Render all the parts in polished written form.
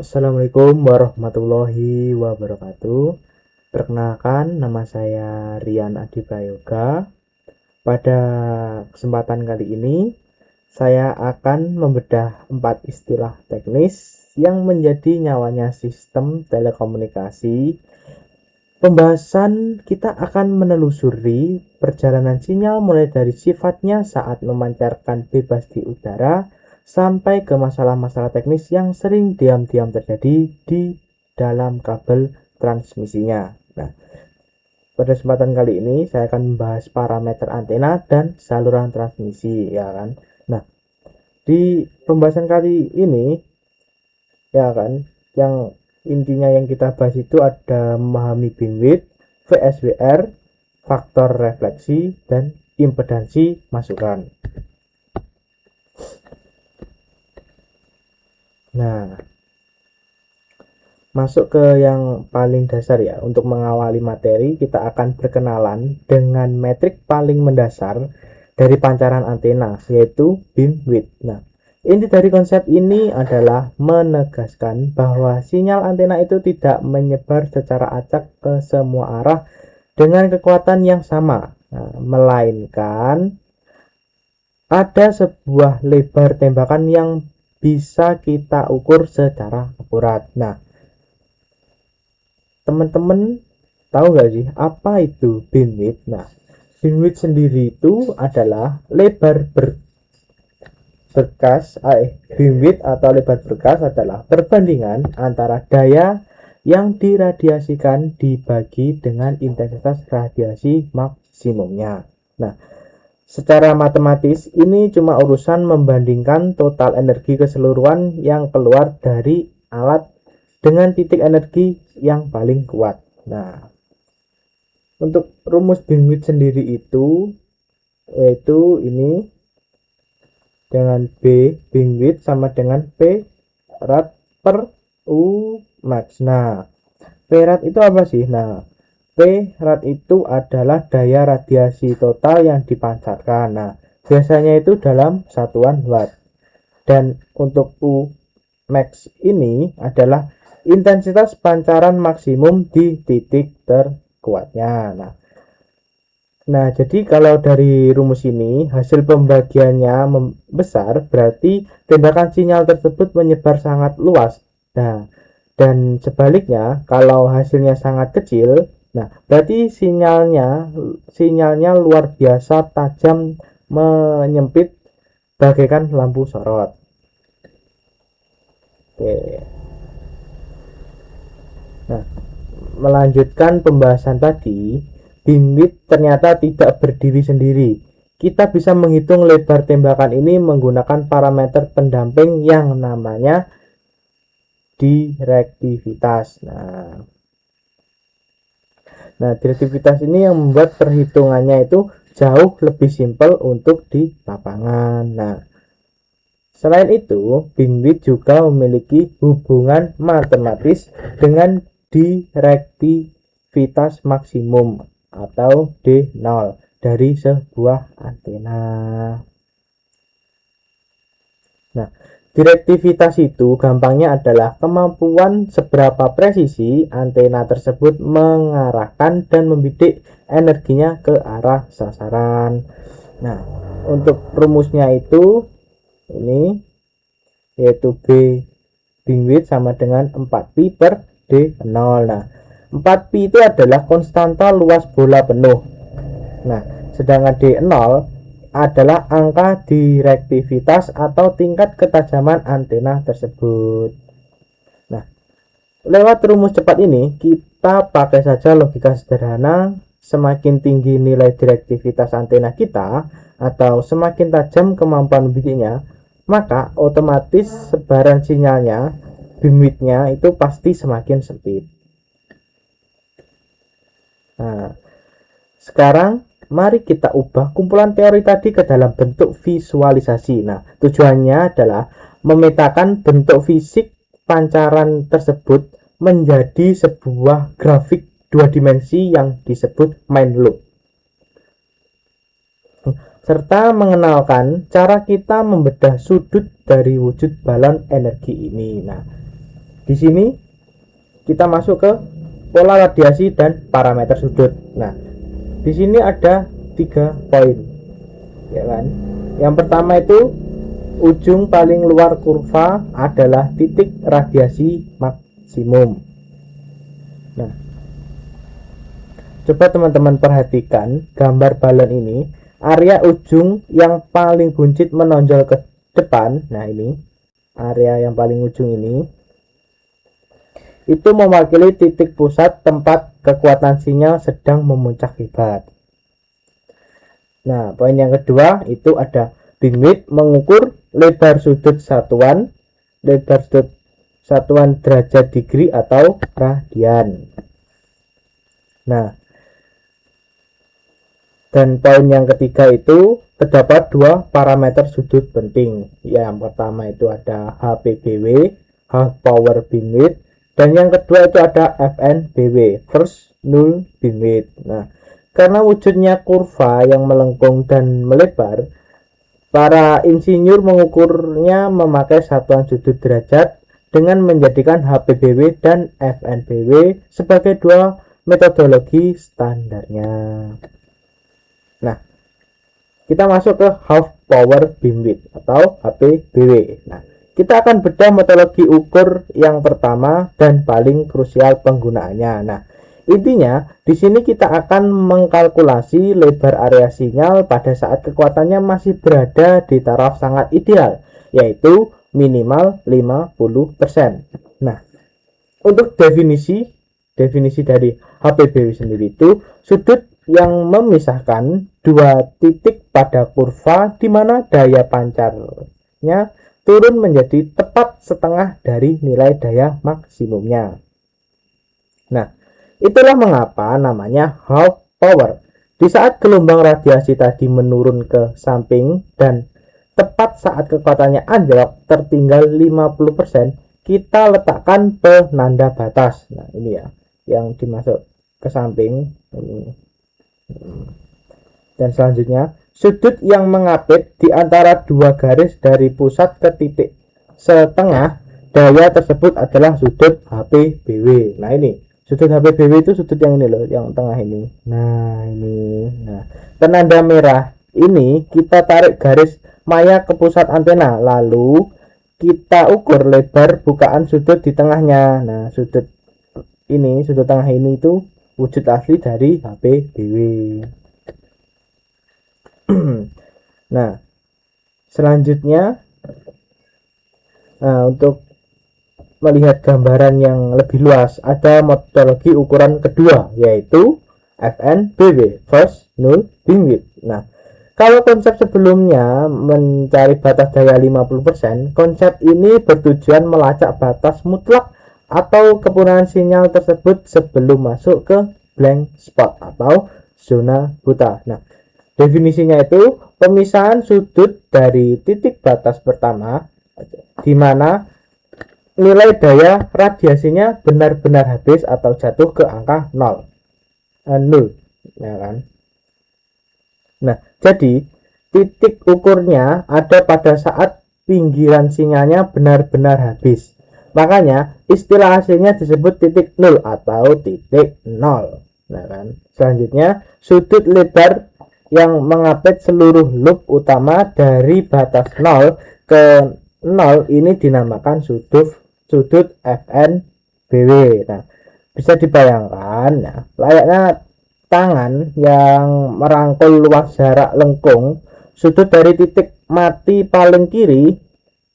Assalamualaikum warahmatullahi wabarakatuh. Perkenalkan, nama saya Rian Adiprayoga. Pada kesempatan kali ini, saya akan membedah 4 istilah teknis yang menjadi nyawanya sistem telekomunikasi. Pembahasan kita akan menelusuri perjalanan sinyal mulai dari sifatnya saat memancarkan bebas di udara sampai ke masalah-masalah teknis yang sering diam-diam terjadi di dalam kabel transmisinya. Nah, pada kesempatan kali ini saya akan membahas parameter antena dan saluran transmisi, ya kan. Nah, di pembahasan kali ini, ya kan, yang intinya yang kita bahas itu ada memahami bandwidth, VSWR, faktor refleksi, dan impedansi masukan. Nah, masuk ke yang paling dasar ya. Untuk mengawali materi, kita akan berkenalan dengan metrik paling mendasar dari pancaran antena, yaitu beamwidth. Nah, inti dari konsep ini adalah menegaskan bahwa sinyal antena itu tidak menyebar secara acak ke semua arah dengan kekuatan yang sama, nah, melainkan ada sebuah lebar tembakan yang bisa kita ukur secara akurat. Nah, teman-teman tahu nggak sih apa itu beamwidth? Nah, beamwidth sendiri itu adalah lebar beamwidth atau lebar berkas adalah perbandingan antara daya yang diradiasikan dibagi dengan intensitas radiasi maksimumnya. Nah, secara matematis ini cuma urusan membandingkan total energi keseluruhan yang keluar dari alat dengan titik energi yang paling kuat. Nah, untuk rumus bandwidth sendiri itu yaitu ini dengan B bandwidth sama dengan P rad per U max. Nah, P rad itu apa sih? Nah, P rad itu adalah daya radiasi total yang dipancarkan. Nah, biasanya itu dalam satuan watt. Dan untuk U max ini adalah intensitas pancaran maksimum di titik terkuatnya. Nah, jadi kalau dari rumus ini hasil pembagiannya besar, berarti tembakan sinyal tersebut menyebar sangat luas. Nah, dan sebaliknya kalau hasilnya sangat kecil, nah berarti sinyalnya luar biasa tajam, menyempit bagaikan lampu sorot. Oke. Nah, melanjutkan pembahasan tadi, bandwidth ternyata tidak berdiri sendiri. Kita bisa menghitung lebar tembakan ini menggunakan parameter pendamping yang namanya direktivitas. Nah, direktivitas ini yang membuat perhitungannya itu jauh lebih simpel untuk di lapangan. Nah, selain itu, bandwidth juga memiliki hubungan matematis dengan direktivitas maksimum atau D0 dari sebuah antena. Nah, direktivitas itu gampangnya adalah kemampuan seberapa presisi antena tersebut mengarahkan dan membidik energinya ke arah sasaran. Nah, untuk rumusnya itu ini yaitu B bandwidth sama dengan 4pi per D0. Nah, 4pi itu adalah konstanta luas bola penuh. Nah, sedangkan D0 adalah angka direktivitas atau tingkat ketajaman antena tersebut. Nah, lewat rumus cepat ini kita pakai saja logika sederhana. Semakin tinggi nilai direktivitas antena kita atau semakin tajam kemampuan bibitnya, maka otomatis sebaran sinyalnya, bandwidthnya itu pasti semakin sempit. Nah, sekarang mari kita ubah kumpulan teori tadi ke dalam bentuk visualisasi. Nah, tujuannya adalah memetakan bentuk fisik pancaran tersebut menjadi sebuah grafik dua dimensi yang disebut main loop, serta mengenalkan cara kita membedah sudut dari wujud balon energi ini. Nah, di sini kita masuk ke pola radiasi dan parameter sudut. Nah, di sini ada 3 poin, ya kan? Yang pertama itu ujung paling luar kurva adalah titik radiasi maksimum. Nah, coba teman-teman perhatikan gambar balon ini. Area ujung yang paling buncit menonjol ke depan, nah ini area yang paling ujung ini, itu mewakili titik pusat tempat kekuatan sinyal sedang memuncak hebat. Nah, poin yang kedua itu ada beamwidth, mengukur lebar sudut satuan derajat degree atau radian. Nah, dan poin yang ketiga itu terdapat 2 parameter sudut penting. Yang pertama itu ada HPBW, half power beamwidth, dan yang kedua itu ada FNBW, first null beamwidth. Nah, karena wujudnya kurva yang melengkung dan melebar, para insinyur mengukurnya memakai satuan sudut derajat dengan menjadikan HPBW dan FNBW sebagai 2 metodologi standarnya. Nah, kita masuk ke half power beamwidth atau HPBW. Nah, kita akan bedah metodologi ukur yang pertama dan paling krusial penggunaannya. Nah, intinya di sini kita akan mengkalkulasi lebar area sinyal pada saat kekuatannya masih berada di taraf sangat ideal, yaitu minimal 50%. Nah, untuk definisi dari HPBW sendiri itu sudut yang memisahkan 2 titik pada kurva di mana daya pancarnya turun menjadi tepat setengah dari nilai daya maksimumnya. Nah, itulah mengapa namanya half power. Di saat gelombang radiasi tadi menurun ke samping dan tepat saat kekuatannya anjlok tertinggal 50%, kita letakkan penanda batas. Nah, ini ya yang dimasuk ke samping ini. Dan selanjutnya, sudut yang mengapit di antara 2 garis dari pusat ke titik setengah daya tersebut adalah sudut HPBW. Nah, ini sudut HPBW itu sudut yang ini loh, yang tengah ini. Nah, ini. Nah, penanda merah ini kita tarik garis maya ke pusat antena, lalu kita ukur lebar bukaan sudut di tengahnya. Nah, sudut tengah ini itu wujud asli dari HPBW. Nah, selanjutnya untuk melihat gambaran yang lebih luas, ada metodologi ukuran kedua, yaitu FNBW, first null beamwidth. Nah, kalau konsep sebelumnya mencari batas daya 50%, konsep ini bertujuan melacak batas mutlak atau kepunaan sinyal tersebut sebelum masuk ke blank spot atau zona buta. Nah, definisinya itu pemisahan sudut dari titik batas pertama di mana nilai daya radiasinya benar-benar habis atau jatuh ke angka 0, ya kan? Nah, jadi titik ukurnya ada pada saat pinggiran sinyalnya benar-benar habis. Makanya istilah hasilnya disebut titik 0 atau titik 0. Nah, kan? Selanjutnya, sudut lebar yang mengapit seluruh loop utama dari batas 0 ke 0 ini dinamakan sudut FNBW. Nah, bisa dibayangkan ya, layaknya tangan yang merangkul luas jarak lengkung, sudut dari titik mati paling kiri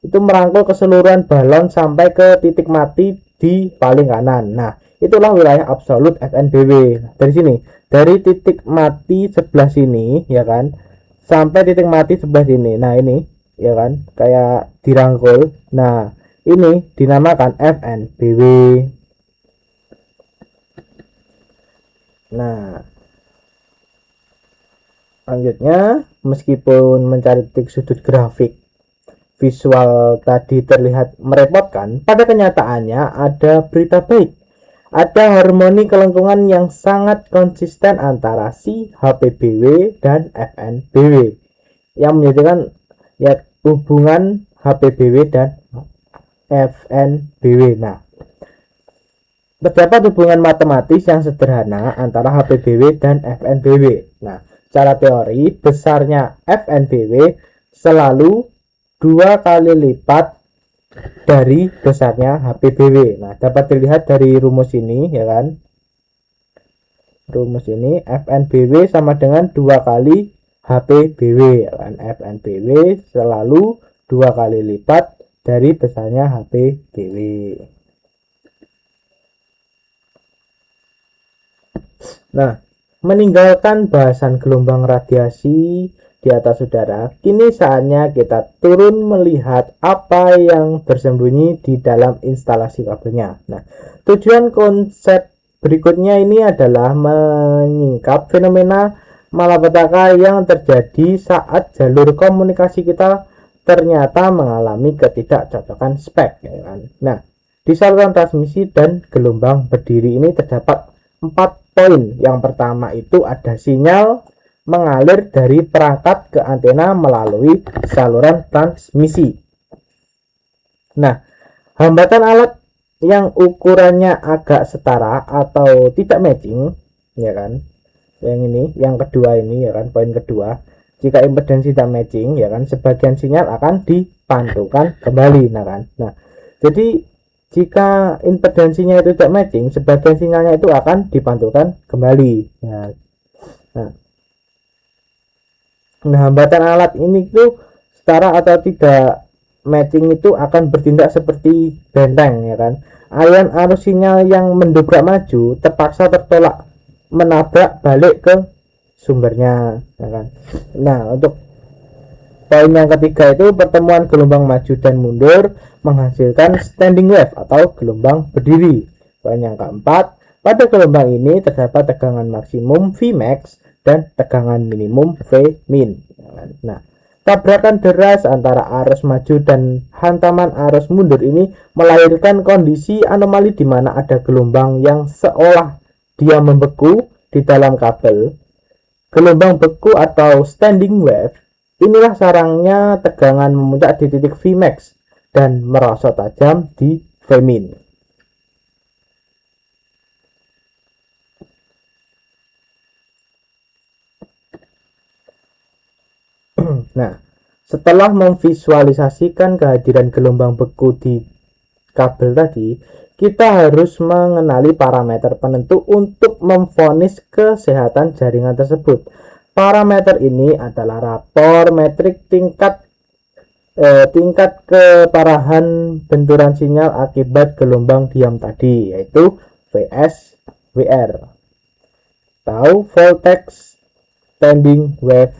itu merangkul keseluruhan balon sampai ke titik mati di paling kanan. Nah, itulah wilayah absolut FNBW. Dari sini, dari titik mati sebelah sini, ya kan, sampai titik mati sebelah sini. Nah, ini, ya kan, kayak dirangkul. Nah, ini dinamakan FNBW. Nah, selanjutnya, meskipun mencari titik sudut grafik visual tadi terlihat merepotkan, pada kenyataannya ada berita baik. Ada harmoni kelengkungan yang sangat konsisten antara si HPBW dan FNBW yang menjadikan ya hubungan HPBW dan FNBW. Nah, Terdapat hubungan matematis yang sederhana antara HPBW dan FNBW. Nah, secara teori, besarnya FNBW selalu 2 kali lipat dari besarnya HPBW. Nah, dapat dilihat dari rumus ini, ya kan? Rumus ini FNBW sama dengan 2 kali HPBW, ya kan? FNBW selalu 2 kali lipat dari besarnya HPBW. Nah, meninggalkan bahasan gelombang radiasi di atas saudara, kini saatnya kita turun melihat apa yang bersembunyi di dalam instalasi kabelnya. Nah, tujuan konsep berikutnya ini adalah menyingkap fenomena malapetaka yang terjadi saat jalur komunikasi kita ternyata mengalami ketidakcocokan spek, ya kan? Nah, di saluran transmisi dan gelombang berdiri ini terdapat 4 poin. Yang pertama itu ada sinyal mengalir dari perangkat ke antena melalui saluran transmisi. Nah, hambatan alat yang ukurannya agak setara atau tidak matching, ya kan? Yang ini, yang kedua ini, ya kan, poin kedua. Jika impedansi tidak matching, ya kan, sebagian sinyal akan dipantulkan kembali, nah kan. Nah, jadi jika impedansinya itu tidak matching, sebagian sinyalnya itu akan dipantulkan kembali. Nah, hambatan alat ini tuh setara atau tidak matching itu akan bertindak seperti benteng, ya kan. Aliran arus sinyal yang mendobrak maju terpaksa tertolak menabrak balik ke sumbernya, ya kan. Nah, untuk poin yang ketiga itu pertemuan gelombang maju dan mundur menghasilkan standing wave atau gelombang berdiri. Poin yang keempat, pada gelombang ini terdapat tegangan maksimum Vmax dan tegangan minimum Vmin. Nah, tabrakan deras antara arus maju dan hantaman arus mundur ini melahirkan kondisi anomali di mana ada gelombang yang seolah dia membeku di dalam kabel. Gelombang beku atau standing wave, inilah sarangnya tegangan memuncak di titik Vmax dan merosot tajam di Vmin. Nah, setelah memvisualisasikan kehadiran gelombang beku di kabel tadi, kita harus mengenali parameter penentu untuk memvonis kesehatan jaringan tersebut. Parameter ini adalah rapor metrik tingkat keparahan benturan sinyal akibat gelombang diam tadi, yaitu VSWR atau voltage standing wave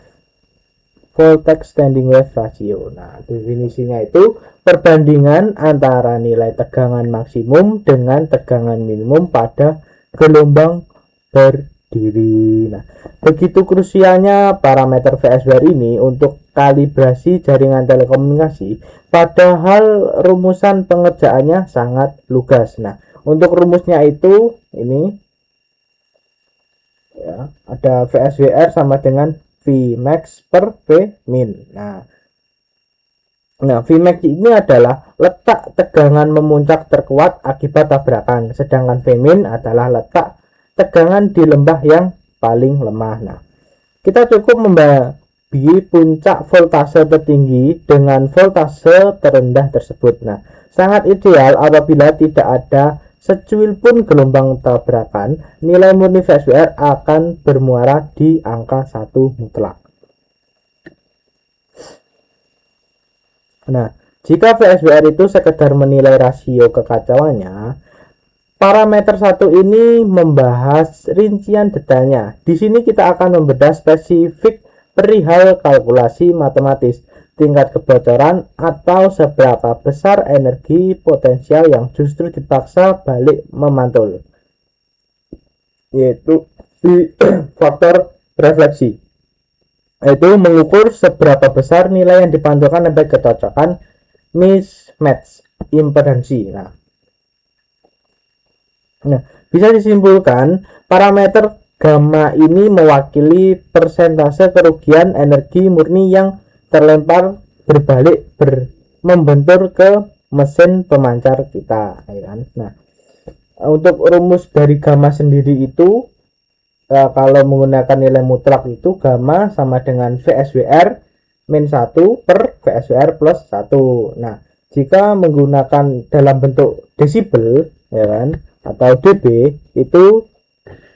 ratio. Nah, definisinya itu perbandingan antara nilai tegangan maksimum dengan tegangan minimum pada gelombang berdiri. Nah, begitu krusialnya parameter VSWR ini untuk kalibrasi jaringan telekomunikasi, padahal rumusan pengerjaannya sangat lugas. Nah, untuk rumusnya itu ini ya, ada VSWR sama dengan Vmax per Vmin. Nah, Vmax ini adalah letak tegangan memuncak terkuat akibat tabrakan, sedangkan Vmin adalah letak tegangan di lembah yang paling lemah. Nah, kita cukup membagi puncak voltase tertinggi dengan voltase terendah tersebut. Nah, sangat ideal apabila tidak ada secuil pun gelombang tabrakan, nilai murni VSWR akan bermuara di angka 1 mutlak. Nah, jika VSWR itu sekedar menilai rasio kekacauannya, parameter 1 ini membahas rincian detailnya. Di sini kita akan membedah spesifik perihal kalkulasi matematis, tingkat kebocoran atau seberapa besar energi potensial yang justru dipaksa balik memantul, yaitu di faktor refleksi, yaitu mengukur seberapa besar nilai yang dipantulkan sampai kecocokan mismatch impedansi. Nah, bisa disimpulkan parameter gamma ini mewakili persentase kerugian energi murni yang terlempar berbalik membentur ke mesin pemancar kita, ya kan? Nah, Untuk rumus dari gamma sendiri itu kalau menggunakan nilai mutlak itu gamma sama dengan VSWR min 1 per VSWR plus 1. Nah, jika menggunakan dalam bentuk desibel ya kan atau dB itu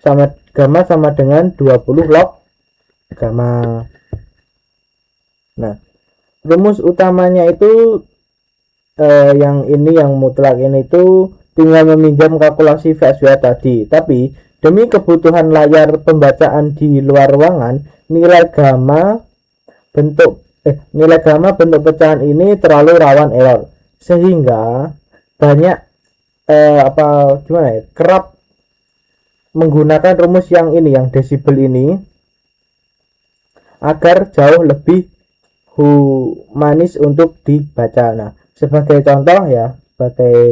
sama gamma sama dengan 20 log gamma. Nah, rumus utamanya itu yang ini yang mutlak ini itu tinggal meminjam kalkulasi VSWR tadi. Tapi demi kebutuhan layar pembacaan di luar ruangan, nilai gamma bentuk pecahan ini terlalu rawan error, sehingga banyak kerap menggunakan rumus yang ini, yang desibel ini, agar jauh lebih humanis untuk dibaca. Nah, sebagai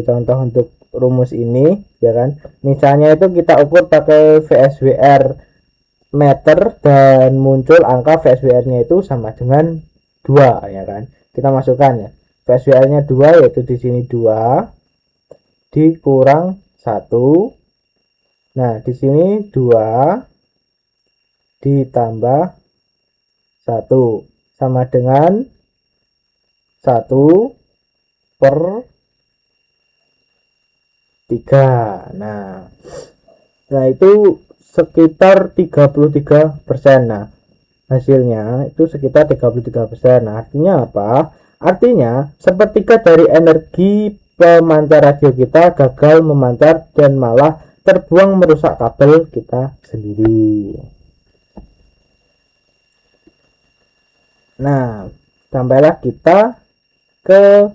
contoh untuk rumus ini ya kan, misalnya itu kita ukur pakai VSWR meter dan muncul angka VSWR-nya itu sama dengan 2 ya kan. Kita masukkan ya. VSWR-nya 2 yaitu di sini 2 dikurang 1. Nah, di sini 2 ditambah 1 sama dengan 1 per 3. Nah, itu sekitar 33%. Nah, hasilnya itu sekitar 33%. Nah, artinya apa? Artinya sepertiga dari energi pemancar radio kita gagal memancar dan malah terbuang merusak kabel kita sendiri. Nah, sampailah kita ke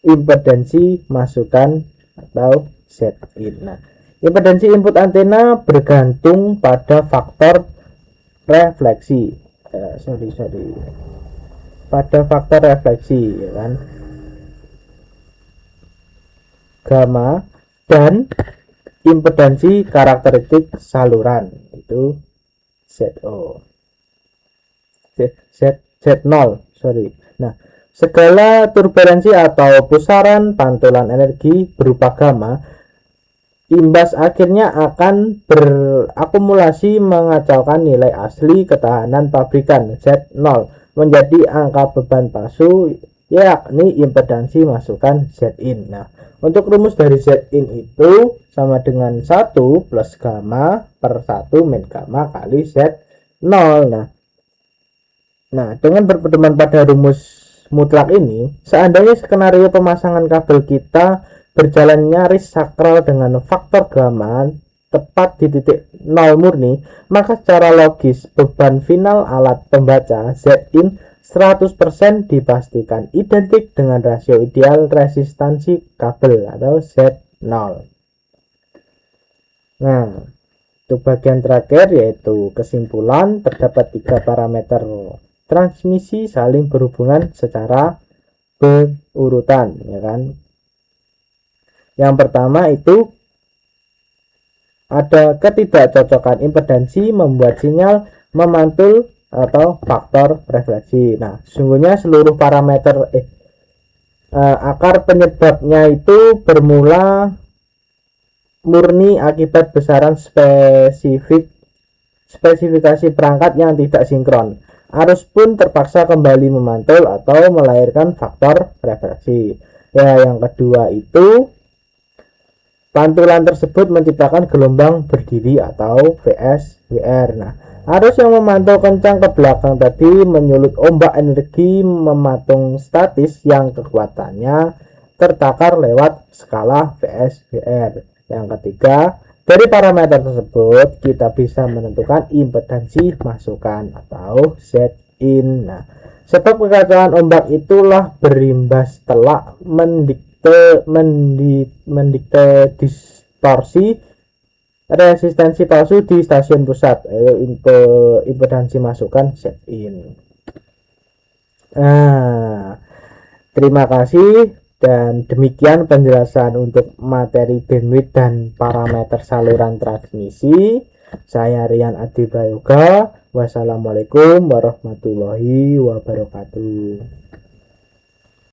impedansi masukan atau Z-in. Nah, impedansi input antena bergantung pada faktor refleksi. Pada faktor refleksi, ya kan? Gamma dan impedansi karakteristik saluran itu ZO. Z0, sorry. Nah, segala turbulensi atau pusaran pantulan energi berupa gamma, imbas akhirnya akan berakumulasi mengacaukan nilai asli ketahanan pabrikan Z0 menjadi angka beban palsu, yakni impedansi masukan Z-in. Nah, untuk rumus dari Z-in itu sama dengan 1 plus gamma per 1 min gamma kali Z0. Nah, dengan berpedoman pada rumus mutlak ini, seandainya skenario pemasangan kabel kita berjalan nyaris sakral dengan faktor gamma tepat di titik 0 murni, maka secara logis beban final alat pembaca Z-in 100% dipastikan identik dengan rasio ideal resistansi kabel atau Z0. Nah, untuk bagian terakhir yaitu kesimpulan, terdapat 3 parameter transmisi saling berhubungan secara berurutan, ya kan. Yang pertama itu ada ketidakcocokan impedansi membuat sinyal memantul atau faktor refleksi. Nah, sesungguhnya seluruh parameter akar penyebabnya itu bermula murni akibat besaran spesifikasi perangkat yang tidak sinkron. Arus pun terpaksa kembali memantul atau melahirkan faktor refleksi. Ya, yang kedua itu pantulan tersebut menciptakan gelombang berdiri atau VSWR. Nah, arus yang memantau kencang ke belakang tadi menyulut ombak energi mematung statis yang kekuatannya tertakar lewat skala VSWR. Yang ketiga, dari parameter tersebut kita bisa menentukan impedansi masukan atau Z-in. Nah, sebab kekacauan ombak itulah berimbas telak mendikte distorsi resistensi palsu di stasiun pusat, impedansi masukan Z-in. Nah, terima kasih. Dan demikian penjelasan untuk materi bandwidth dan parameter saluran transmisi. Saya Rian Adi Prayoga. Wassalamualaikum warahmatullahi wabarakatuh.